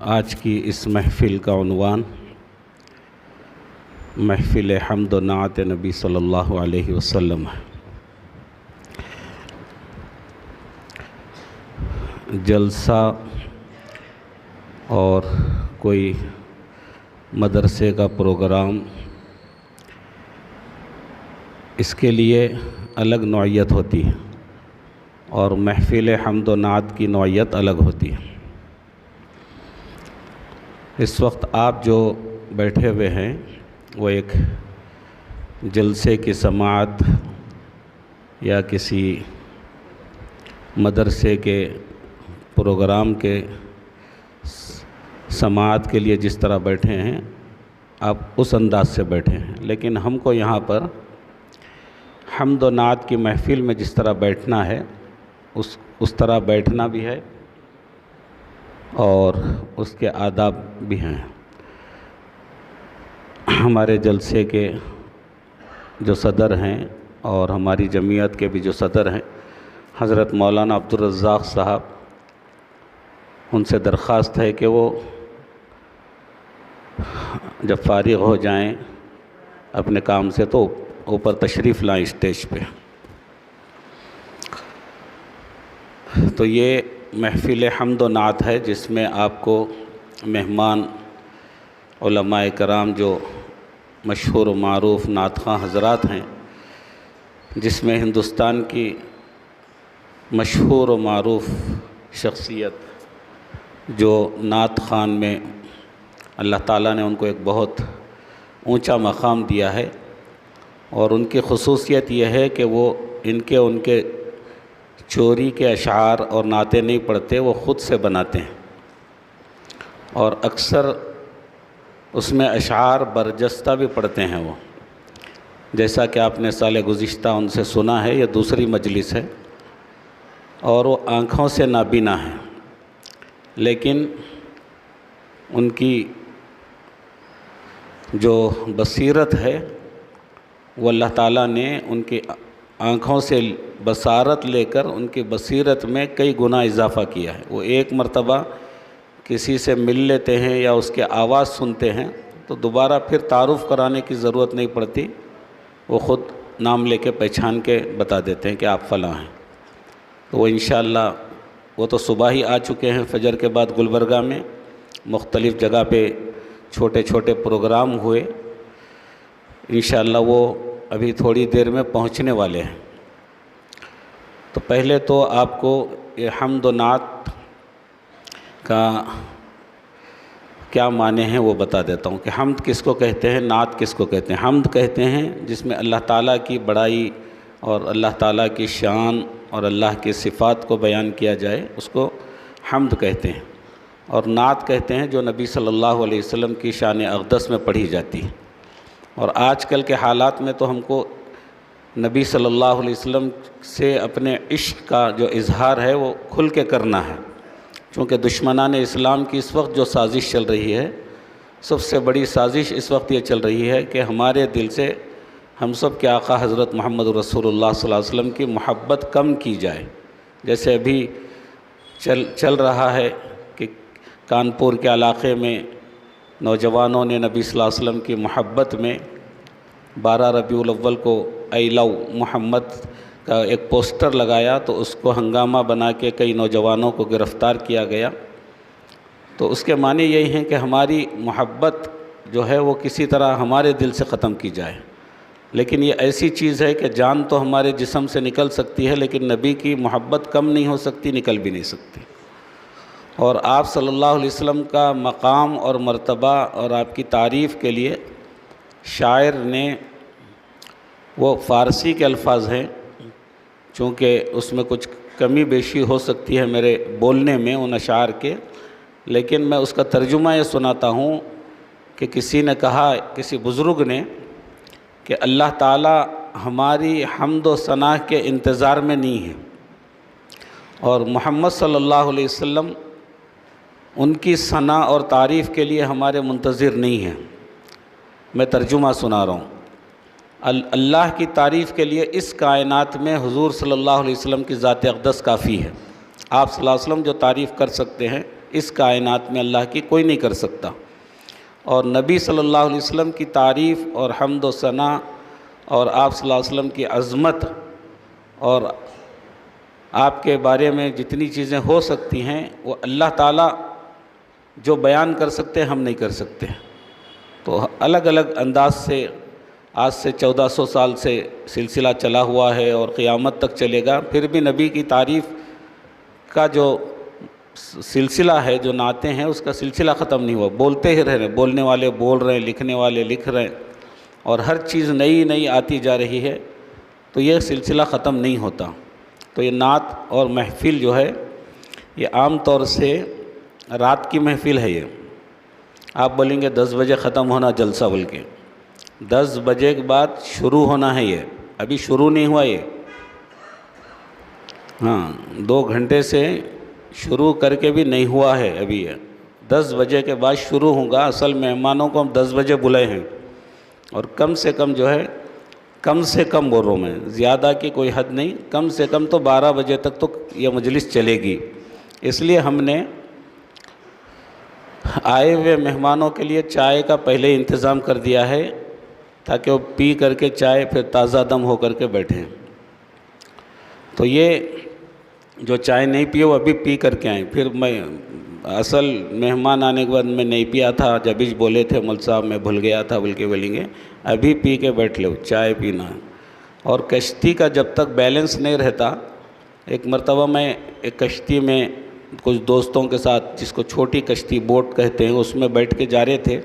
آج کی اس محفل کا عنوان محفل حمد و نعت نبی صلی اللہ علیہ وسلم ہے۔ جلسہ اور کوئی مدرسے کا پروگرام، اس کے لیے الگ نوعیت ہوتی ہے اور محفل حمد و نعت کی نوعیت الگ ہوتی ہے۔ اس وقت آپ جو بیٹھے ہوئے ہیں وہ ایک جلسے کی سماعت یا کسی مدرسے کے پروگرام کے سماعت کے لیے جس طرح بیٹھے ہیں آپ اس انداز سے بیٹھے ہیں، لیکن ہم کو یہاں پر حمد و نعت کی محفل میں جس طرح بیٹھنا ہے اس طرح بیٹھنا بھی ہے اور اس کے آداب بھی ہیں۔ ہمارے جلسے کے جو صدر ہیں اور ہماری جمعیت کے بھی جو صدر ہیں حضرت مولانا عبدالرزاق صاحب، ان سے درخواست ہے کہ وہ جب فارغ ہو جائیں اپنے کام سے تو اوپر تشریف لائیں اسٹیج پہ۔ تو یہ محفل حمد و نعت ہے جس میں آپ کو مہمان علماء کرام جو مشہور و معروف نعت خواں حضرات ہیں، جس میں ہندوستان کی مشہور و معروف شخصیت جو نعت خوان میں اللہ تعالیٰ نے ان کو ایک بہت اونچا مقام دیا ہے، اور ان کی خصوصیت یہ ہے کہ وہ ان کے چوری کے اشعار اور نعتیں نہیں پڑھتے، وہ خود سے بناتے ہیں، اور اکثر اس میں اشعار برجستہ بھی پڑھتے ہیں وہ، جیسا کہ آپ نے سال گزشتہ ان سے سنا ہے، یہ دوسری مجلس ہے، اور وہ آنکھوں سے نابینا ہیں، لیکن ان کی جو بصیرت ہے وہ اللہ تعالیٰ نے ان کی آنکھوں سے بصارت لے کر ان کی بصیرت میں کئی گنا اضافہ کیا ہے۔ وہ ایک مرتبہ کسی سے مل لیتے ہیں یا اس کے آواز سنتے ہیں تو دوبارہ پھر تعارف کرانے کی ضرورت نہیں پڑتی، وہ خود نام لے کے پہچان کے بتا دیتے ہیں کہ آپ فلاں ہیں۔ تو وہ انشاءاللہ وہ تو صبح ہی آ چکے ہیں، فجر کے بعد گلبرگہ میں مختلف جگہ پہ چھوٹے چھوٹے پروگرام ہوئے، انشاءاللہ وہ ابھی تھوڑی دیر میں پہنچنے والے ہیں۔ تو پہلے تو آپ کو یہ حمد و نعت کا کیا معنی ہیں وہ بتا دیتا ہوں کہ حمد کس کو کہتے ہیں، نعت کس کو کہتے ہیں۔ حمد کہتے ہیں جس میں اللہ تعالیٰ کی بڑائی اور اللہ تعالیٰ کی شان اور اللہ کی صفات کو بیان کیا جائے، اس کو حمد کہتے ہیں، اور نعت کہتے ہیں جو نبی صلی اللہ علیہ وسلم کی شان اقدس میں پڑھی جاتی ہے۔ اور آج کل کے حالات میں تو ہم کو نبی صلی اللہ علیہ وسلم سے اپنے عشق کا جو اظہار ہے وہ کھل کے کرنا ہے، چونکہ دشمنان اسلام کی اس وقت جو سازش چل رہی ہے، سب سے بڑی سازش اس وقت یہ چل رہی ہے کہ ہمارے دل سے ہم سب کے آقا حضرت محمد رسول اللہ صلی اللہ علیہ وسلم کی محبت کم کی جائے۔ جیسے ابھی چل رہا ہے کہ کانپور کے علاقے میں نوجوانوں نے نبی صلی اللہ علیہ وسلم کی محبت میں 12 ربیع الاول کو اے لو محمد کا ایک پوسٹر لگایا، تو اس کو ہنگامہ بنا کے کئی نوجوانوں کو گرفتار کیا گیا۔ تو اس کے معنی یہی ہیں کہ ہماری محبت جو ہے وہ کسی طرح ہمارے دل سے ختم کی جائے، لیکن یہ ایسی چیز ہے کہ جان تو ہمارے جسم سے نکل سکتی ہے لیکن نبی کی محبت کم نہیں ہو سکتی، نکل بھی نہیں سکتی۔ اور آپ صلی اللہ علیہ وسلم کا مقام اور مرتبہ اور آپ کی تعریف کے لیے شاعر نے، وہ فارسی کے الفاظ ہیں، چونکہ اس میں کچھ کمی بیشی ہو سکتی ہے میرے بولنے میں ان اشعار کے، لیکن میں اس کا ترجمہ یہ سناتا ہوں کہ کسی نے کہا، کسی بزرگ نے، کہ اللہ تعالیٰ ہماری حمد و ثنا کے انتظار میں نہیں ہے، اور محمد صلی اللہ علیہ وسلم ان کی ثنا اور تعریف کے لیے ہمارے منتظر نہیں ہیں۔ میں ترجمہ سنا رہا ہوں۔ اللہ کی تعریف کے لیے اس کائنات میں حضور صلی اللہ علیہ وسلم کی ذات اقدس کافی ہے۔ آپ صلی اللہ علیہ وسلم جو تعریف کر سکتے ہیں اس کائنات میں اللہ کی کوئی نہیں کر سکتا۔ اور نبی صلی اللہ علیہ وسلم کی تعریف اور حمد و ثنا اور آپ صلی اللہ علیہ وسلم کی عظمت اور آپ کے بارے میں جتنی چیزیں ہو سکتی ہیں وہ اللہ تعالیٰ جو بیان کر سکتے ہم نہیں کر سکتے۔ تو الگ الگ انداز سے آج سے 1400 سال سے سلسلہ چلا ہوا ہے اور قیامت تک چلے گا، پھر بھی نبی کی تعریف کا جو سلسلہ ہے، جو نعتیں ہیں، اس کا سلسلہ ختم نہیں ہوا، بولتے ہی رہ رہے ہیں، بولنے والے بول رہے ہیں، لکھنے والے لکھ رہے ہیں، اور ہر چیز نئی نئی آتی جا رہی ہے، تو یہ سلسلہ ختم نہیں ہوتا۔ تو یہ نعت اور محفل جو ہے یہ عام طور سے رات کی محفل ہے۔ یہ آپ بولیں گے 10 بجے ختم ہونا جلسہ، بول کے 10 بجے کے بعد شروع ہونا ہے، یہ ابھی شروع نہیں ہوا، یہ 2 گھنٹے سے شروع کر کے بھی نہیں ہوا ہے ابھی، یہ 10 بجے کے بعد شروع ہوگا۔ اصل مہمانوں کو ہم 10 بجے بلائے ہیں، اور کم سے کم جو ہے، کم سے کم بول رہا ہوں میں، زیادہ کی کوئی حد نہیں، کم سے کم تو 12 بجے تک تو یہ مجلس چلے گی۔ اس لیے ہم نے آئے ہوئے مہمانوں کے لیے چائے کا پہلے انتظام کر دیا ہے، تاکہ وہ پی کر کے چائے پھر تازہ دم ہو کر کے بیٹھیں۔ تو یہ جو چائے نہیں پیے وہ ابھی پی کر کے آئیں۔ پھر میں اصل مہمان آنے کے بعد میں نہیں پیا تھا، جب ہی بولے تھے مول صاحب میں بھول گیا تھا، بول کے بولیں گے ابھی پی کے بیٹھ لو، چائے پینا ہے۔ اور کشتی کا جب تک بیلنس نہیں رہتا، ایک مرتبہ میں ایک کشتی میں کچھ دوستوں کے ساتھ، جس کو چھوٹی کشتی بوٹ کہتے ہیں، اس میں بیٹھ کے جا رہے تھے،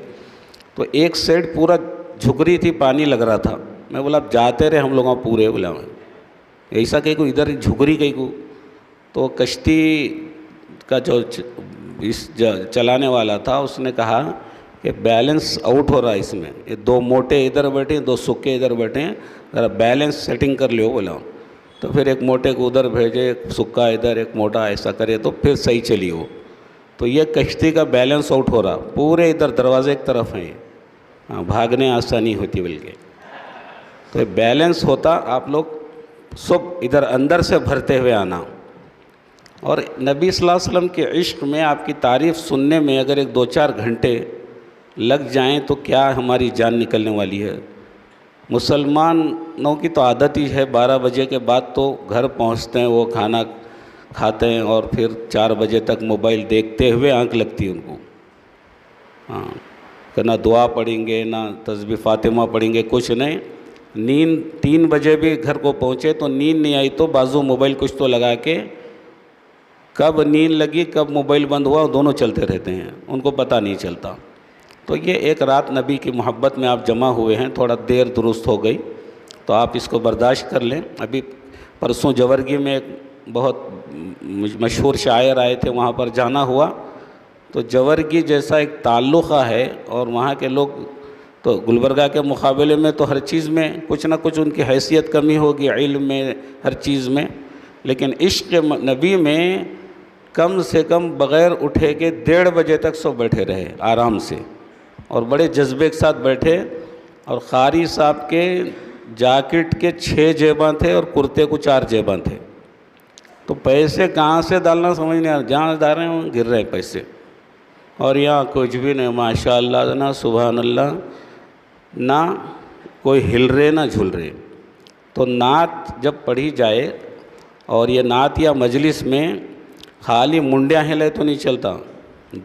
تو ایک سائڈ پورا جھک رہی تھی، پانی لگ رہا تھا۔ میں بولا اب جاتے رہے ہم لوگوں پورے، بولا ایسا کہیں کو ادھر جھک رہی کہیں کو، تو کشتی کا جو اس چلانے والا تھا اس نے کہا کہ بیلنس آؤٹ ہو رہا ہے اس میں، یہ 2 موٹے ادھر بیٹھے ہیں، 2 سکے ادھر بیٹھے ہیں، ذرا بیلنس سیٹنگ کر لیو، بولا۔ تو پھر ایک موٹے کو ادھر بھیجے، ایک سکا ادھر، ایک موٹا، ایسا کرے تو پھر صحیح چلی ہو۔ تو یہ کشتی کا بیلنس آؤٹ ہو رہا، پورے ادھر دروازے کی طرف ہیں، بھاگنے آسانی ہوتی بلکہ۔ تو یہ بیلنس ہوتا، آپ لوگ سب ادھر اندر سے بھرتے ہوئے آنا۔ اور نبی صلی اللہ علیہ وسلم کے عشق میں، آپ کی تعریف سننے میں اگر 2-4 گھنٹے لگ جائیں تو کیا ہماری جان نکلنے والی ہے۔ مسلمانوں کی تو عادت ہی ہے 12 بجے کے بعد تو گھر پہنچتے ہیں، وہ کھانا کھاتے ہیں اور پھر 4 بجے تک موبائل دیکھتے ہوئے آنکھ لگتی ہے ان کو۔ کہ نہ دعا پڑھیں گے، نہ تسبیح فاطمہ پڑھیں گے، کچھ نہیں۔ نیند 3 بجے بھی گھر کو پہنچے تو نیند نہیں آئی تو بازو موبائل کچھ تو لگا کے، کب نیند لگی کب موبائل بند ہوا، دونوں چلتے رہتے ہیں، ان کو پتہ نہیں چلتا۔ تو یہ ایک رات نبی کی محبت میں آپ جمع ہوئے ہیں، تھوڑا دیر درست ہو گئی تو آپ اس کو برداشت کر لیں۔ ابھی پرسوں جورگی میں ایک بہت مشہور شاعر آئے تھے، وہاں پر جانا ہوا تو جورگی جیسا ایک تعلقہ ہے، اور وہاں کے لوگ تو گلبرگہ کے مقابلے میں تو ہر چیز میں کچھ نہ کچھ ان کی حیثیت کمی ہوگی، علم میں، ہر چیز میں، لیکن عشق نبی میں کم سے کم بغیر اٹھے کے 1:30 بجے تک سب بیٹھے رہے آرام سے، اور بڑے جذبے کے ساتھ بیٹھے۔ اور قاری صاحب کے جاکٹ کے 6 جیباں تھے اور کرتے کو 4 جیباں تھے، تو پیسے کہاں سے ڈالنا سمجھ نہیں آ رہا، جہاں ڈال رہے ہیں وہاں گر رہے پیسے، اور یہاں کچھ بھی نہیں، ماشاء اللہ، نہ سبحان اللہ، نہ کوئی ہل رہے نہ جھل رہے۔ تو نعت جب پڑھی جائے، اور یہ نعت یا مجلس میں خالی منڈیاں ہلے تو نہیں چلتا،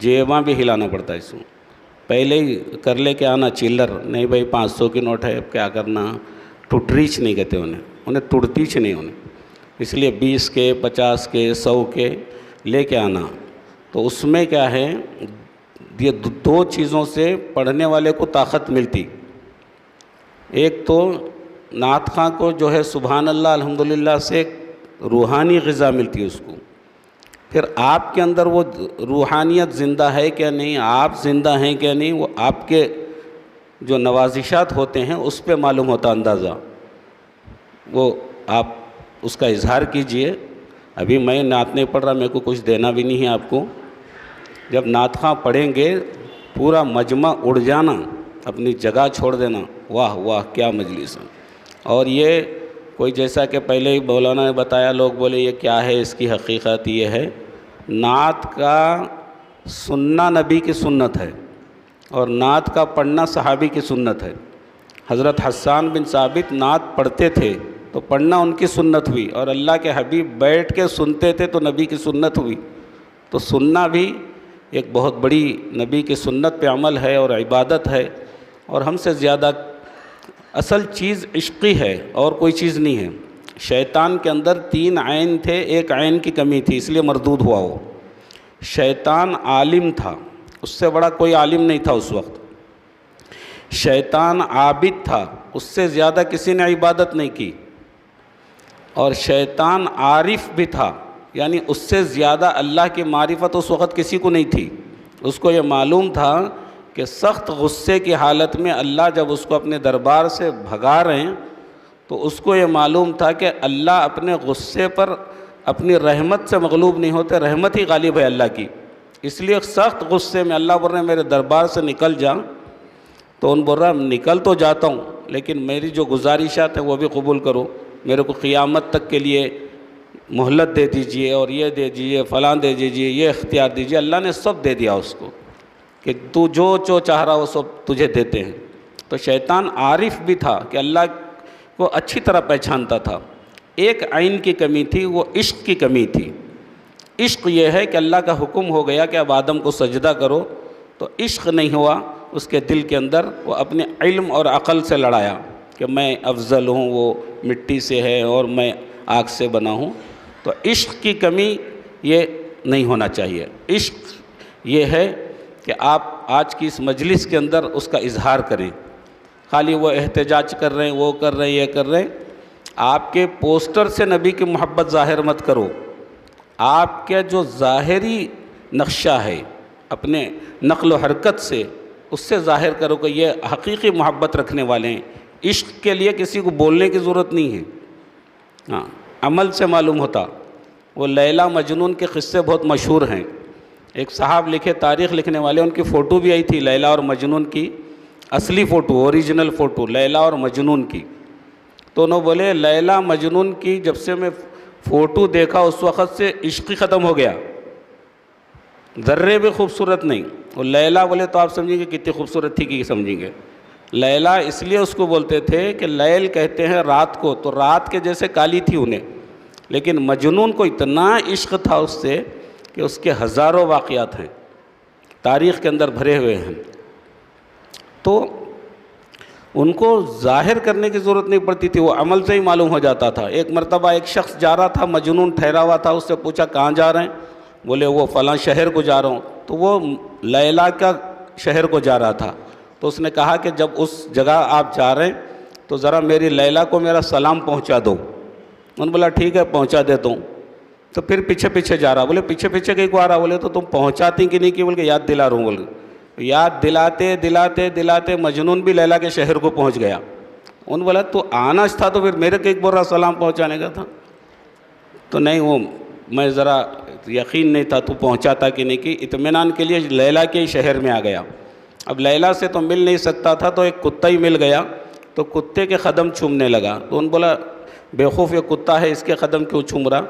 جیباں بھی ہلانا پڑتا ہے۔ اس میں پہلے ہی کر لے کے آنا، چلر نہیں بھائی 500 کی نوٹ ہے، اب کیا کرنا، ٹوٹریچ نہیں کہتے انہیں ٹوٹتیچ نہیں انہیں، اس لیے 20 کے 50 کے 100 کے لے کے آنا۔ تو اس میں کیا ہے، یہ 2 چیزوں سے پڑھنے والے کو طاقت ملتی۔ ایک تو نعت خواں کو جو ہے سبحان اللہ الحمدللہ سے روحانی غذا ملتی ہے اس کو، پھر آپ کے اندر وہ روحانیت زندہ ہے کیا نہیں، آپ زندہ ہیں کیا نہیں، وہ آپ کے جو نوازشات ہوتے ہیں اس پہ معلوم ہوتا اندازہ، وہ آپ اس کا اظہار کیجئے۔ ابھی میں نعت نہیں پڑھ رہا، میرے کو کچھ دینا بھی نہیں ہے آپ کو، جب نعت خواں پڑھیں گے پورا مجمع اڑ جانا، اپنی جگہ چھوڑ دینا، واہ واہ کیا مجلس ہے۔ اور یہ کوئی جیسا کہ پہلے ہی مولانا نے بتایا، لوگ بولے یہ کیا ہے، اس کی حقیقت یہ ہے، نعت کا سننا نبی کی سنت ہے اور نعت کا پڑھنا صحابی کی سنت ہے۔ حضرت حسان بن ثابت نعت پڑھتے تھے تو پڑھنا ان کی سنت ہوئی، اور اللہ کے حبیب بیٹھ کے سنتے تھے تو نبی کی سنت ہوئی۔ تو سننا بھی ایک بہت بڑی نبی کی سنت پہ عمل ہے اور عبادت ہے، اور ہم سے زیادہ اصل چیز عشقی ہے اور کوئی چیز نہیں ہے۔ شیطان کے اندر 3 عین تھے، ایک عین کی کمی تھی، اس لیے مردود ہوا وہ۔ شیطان عالم تھا، اس سے بڑا کوئی عالم نہیں تھا اس وقت۔ شیطان عابد تھا، اس سے زیادہ کسی نے عبادت نہیں کی۔ اور شیطان عارف بھی تھا، یعنی اس سے زیادہ اللہ کی معرفت اس وقت کسی کو نہیں تھی۔ اس کو یہ معلوم تھا کہ سخت غصے کی حالت میں اللہ جب اس کو اپنے دربار سے بھگا رہے ہیں تو اس کو یہ معلوم تھا کہ اللہ اپنے غصے پر اپنی رحمت سے مغلوب نہیں ہوتے، رحمت ہی غالب ہے اللہ کی۔ اس لیے سخت غصے میں اللہ بول رہے ہیں میرے دربار سے نکل جا، تو ان بول رہا نکل تو جاتا ہوں لیکن میری جو گزارشات ہیں وہ بھی قبول کرو، میرے کو قیامت تک کے لیے مہلت دے دیجئے، اور یہ دے دیجئے، فلاں دے دیجئے، یہ اختیار دیجئے۔ اللہ نے سب دے دیا اس کو کہ تو جو چاہ رہا وہ سب تجھے دیتے ہیں۔ تو شیطان عارف بھی تھا کہ اللہ کو اچھی طرح پہچانتا تھا۔ ایک عین کی کمی تھی، وہ عشق کی کمی تھی۔ عشق یہ ہے کہ اللہ کا حکم ہو گیا کہ اب آدم کو سجدہ کرو، تو عشق نہیں ہوا اس کے دل کے اندر۔ وہ اپنے علم اور عقل سے لڑایا کہ میں افضل ہوں، وہ مٹی سے ہے اور میں آگ سے بنا ہوں۔ تو عشق کی کمی یہ نہیں ہونا چاہیے۔ عشق یہ ہے کہ آپ آج کی اس مجلس کے اندر اس کا اظہار کریں۔ خالی وہ احتجاج کر رہے ہیں، وہ کر رہے ہیں، یہ کر رہے ہیں۔ آپ کے پوسٹر سے نبی کی محبت ظاہر مت کرو۔ آپ کے جو ظاہری نقشہ ہے اپنے نقل و حرکت سے اس سے ظاہر کرو کہ یہ حقیقی محبت رکھنے والے ہیں۔ عشق کے لیے کسی کو بولنے کی ضرورت نہیں ہے، ہاں عمل سے معلوم ہوتا۔ وہ لیلا مجنون کے قصے بہت مشہور ہیں۔ ایک صاحب لکھے، تاریخ لکھنے والے، ان کی فوٹو بھی آئی تھی لیلا اور مجنون کی، اصلی فوٹو، اوریجنل فوٹو لیلا اور مجنون کی۔ تو انہوں بولے لیلا مجنون کی جب سے میں فوٹو دیکھا اس وقت سے عشق ختم ہو گیا، ذرے بھی خوبصورت نہیں۔ وہ لیلا بولے تو آپ سمجھیں گے کتنی خوبصورت تھی کہ سمجھیں گے۔ لیلا اس لیے اس کو بولتے تھے کہ لیل کہتے ہیں رات کو، تو رات کے جیسے کالی تھی انہیں، لیکن مجنون کو اتنا عشق تھا اس سے کہ اس کے ہزاروں واقعات ہیں، تاریخ کے اندر بھرے ہوئے ہیں۔ تو ان کو ظاہر کرنے کی ضرورت نہیں پڑتی تھی، وہ عمل سے ہی معلوم ہو جاتا تھا۔ ایک مرتبہ ایک شخص جا رہا تھا، مجنون ٹھہرا ہوا تھا، اس سے پوچھا کہاں جا رہے ہیں؟ بولے وہ فلاں شہر کو جا رہا ہوں۔ تو وہ لیلا کا شہر کو جا رہا تھا، تو اس نے کہا کہ جب اس جگہ آپ جا رہے ہیں تو ذرا میری لیلا کو میرا سلام پہنچا دو۔ انہوں نے بولا ٹھیک ہے پہنچا دیتا ہوں۔ تو پھر پیچھے پیچھے جا رہا، بولے پیچھے پیچھے کہیں کو آ رہا؟ بولے تو تم پہنچاتی کہ نہیں کی؟ بول کے یاد دلا رہا ہوں۔ بول کے یاد دلاتے دلاتے دلاتے مجنون بھی لیلا کے شہر کو پہنچ گیا۔ انہوں نے بولا تو آنا تھا تو پھر میرے کو ایک بول رہا سلام پہنچانے کا تھا؟ تو نہیں، وہ میں ذرا یقین نہیں تھا تو پہنچاتا کہ نہیں کی، اطمینان کے لیے لیلا کے ہی شہر میں آ گیا۔ اب لیلا سے تو مل نہیں سکتا تھا تو ایک کتا ہی مل گیا، تو کتے کے قدم چومنے لگا۔ تو انہوں نے بولا بیوقوف یہ کتا ہے، اس کے قدم کیوں چوم رہا؟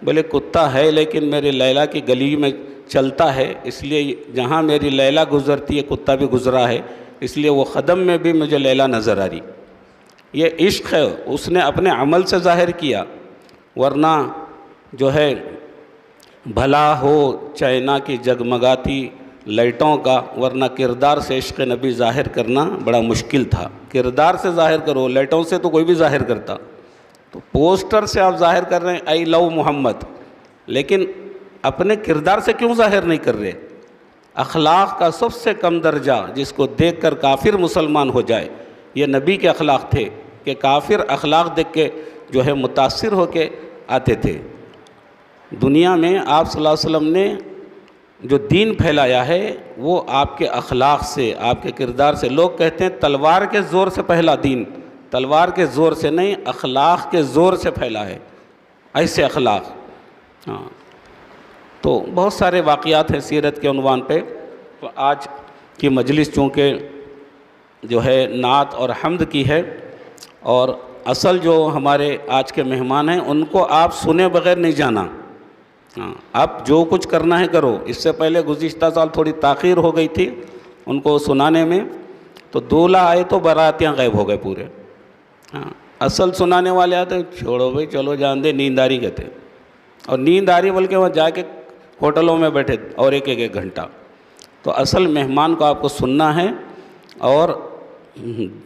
بولے کتا ہے لیکن میری لیلا کی گلی میں چلتا ہے، اس لیے جہاں میری لیلا گزرتی ہے کتا بھی گزرا ہے، اس لیے وہ قدم میں بھی مجھے لیلا نظر آ رہی۔ یہ عشق ہے، اس نے اپنے عمل سے ظاہر کیا، ورنہ جو ہے بھلا ہو چائنا کی جگمگاتی لائٹوں کا، ورنہ کردار سے عشق نبی ظاہر کرنا بڑا مشکل تھا۔ کردار سے ظاہر کرو، لائٹوں سے تو کوئی بھی ظاہر کرتا۔ تو پوسٹر سے آپ ظاہر کر رہے ہیں آئی لو محمد، لیکن اپنے کردار سے کیوں ظاہر نہیں کر رہے؟ اخلاق کا سب سے کم درجہ جس کو دیکھ کر کافر مسلمان ہو جائے، یہ نبی کے اخلاق تھے کہ کافر اخلاق دیکھ کے جو ہے متاثر ہو کے آتے تھے۔ دنیا میں آپ صلی اللہ علیہ وسلم نے جو دین پھیلایا ہے وہ آپ کے اخلاق سے، آپ کے کردار سے۔ لوگ کہتے ہیں تلوار کے زور سے پھیلا دین، تلوار کے زور سے نہیں، اخلاق کے زور سے پھیلا ہے، ایسے اخلاق۔ ہاں تو بہت سارے واقعات ہیں سیرت کے عنوان پہ۔ تو آج کی مجلس چونکہ جو ہے نعت اور حمد کی ہے، اور اصل جو ہمارے آج کے مہمان ہیں ان کو آپ سنے بغیر نہیں جانا، ہاں اب جو کچھ کرنا ہے کرو. اس سے پہلے گزشتہ سال تھوڑی تاخیر ہو گئی تھی ان کو سنانے میں، تو دولہا آئے تو براتیاں غائب ہو گئے پورے. ہاں اصل سنانے والے آتے چھوڑو بھائی چلو جان دے، نیند آ رہی کہتے، اور نیند آ رہی بلکہ وہاں جا کے ہوٹلوں میں بیٹھے اور ایک گھنٹہ. تو اصل مہمان کو آپ کو سننا ہے، اور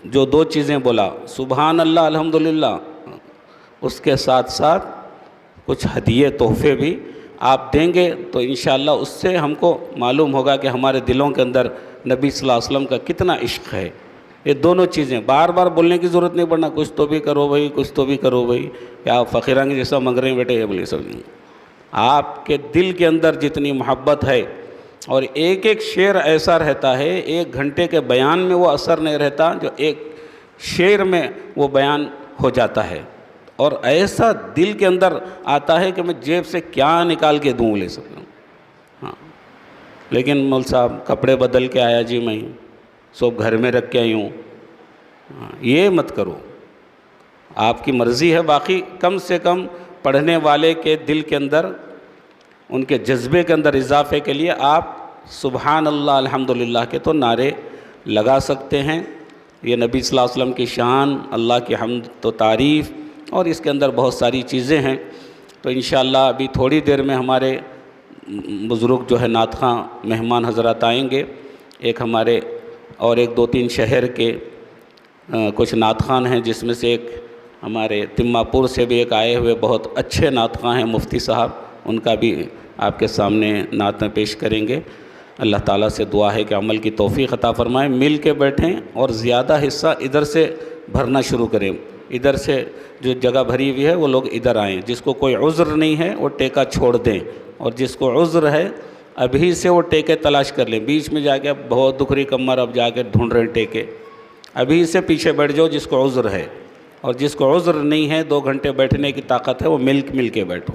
جو دو چیزیں بولا سبحان اللہ الحمدللہ، اس کے ساتھ ساتھ کچھ ہدیے تحفے بھی آپ دیں گے تو انشاءاللہ اس سے ہم کو معلوم ہوگا کہ ہمارے دلوں کے اندر نبی صلی اللہ علیہ وسلم کا کتنا عشق ہے. یہ دونوں چیزیں بار بار بولنے کی ضرورت نہیں پڑنا، کچھ تو بھی کرو بھائی، کچھ تو بھی کرو بھائی، کیا آپ فقیران کے جیسا منگ رہے ہیں بیٹے، یہ بولے سب نہیں. آپ کے دل کے اندر جتنی محبت ہے، اور ایک ایک شعر ایسا رہتا ہے، 1 گھنٹے کے بیان میں وہ اثر نہیں رہتا جو ایک شعر میں وہ بیان ہو جاتا ہے، اور ایسا دل کے اندر آتا ہے کہ میں جیب سے کیا نکال کے دوں لے سکتا ہوں. ہاں لیکن مول صاحب کپڑے بدل کے آیا جی میں سب گھر میں رکھ کے آئی ہوں، یہ مت کرو. آپ کی مرضی ہے، باقی کم سے کم پڑھنے والے کے دل کے اندر، ان کے جذبے کے اندر اضافے کے لیے آپ سبحان اللہ الحمدللہ کے تو نعرے لگا سکتے ہیں. یہ نبی صلی اللہ علیہ وسلم کی شان، اللہ کی حمد تو تعریف، اور اس کے اندر بہت ساری چیزیں ہیں. تو انشاءاللہ ابھی تھوڑی دیر میں ہمارے بزرگ جو ہے نعت خواں مہمان حضرات آئیں گے. ایک ہمارے اور 1-2-3 شہر کے کچھ نعت خواں ہیں، جس میں سے ایک ہمارے تمہ پور سے بھی ایک آئے ہوئے بہت اچھے نعت خواں ہیں مفتی صاحب، ان کا بھی آپ کے سامنے نعتیں پیش کریں گے. اللہ تعالیٰ سے دعا ہے کہ عمل کی توفیق عطا فرمائیں. مل کے بیٹھیں اور زیادہ حصہ ادھر سے بھرنا شروع کریں. ادھر سے جو جگہ بھری ہوئی ہے وہ لوگ ادھر آئیں. جس کو کوئی عذر نہیں ہے وہ ٹیکہ چھوڑ دیں، اور جس کو عذر ہے ابھی سے وہ ٹیکے تلاش کر لیں. بیچ میں جا کے اب بہت دکھری کمر اب جا کے ڈھونڈ رہے ہیں ٹیکے، ابھی سے پیچھے بیٹھ جاؤ جس کو عذر ہے. اور جس کو عذر نہیں ہے 2 گھنٹے بیٹھنے کی طاقت ہے وہ مل کے بیٹھو.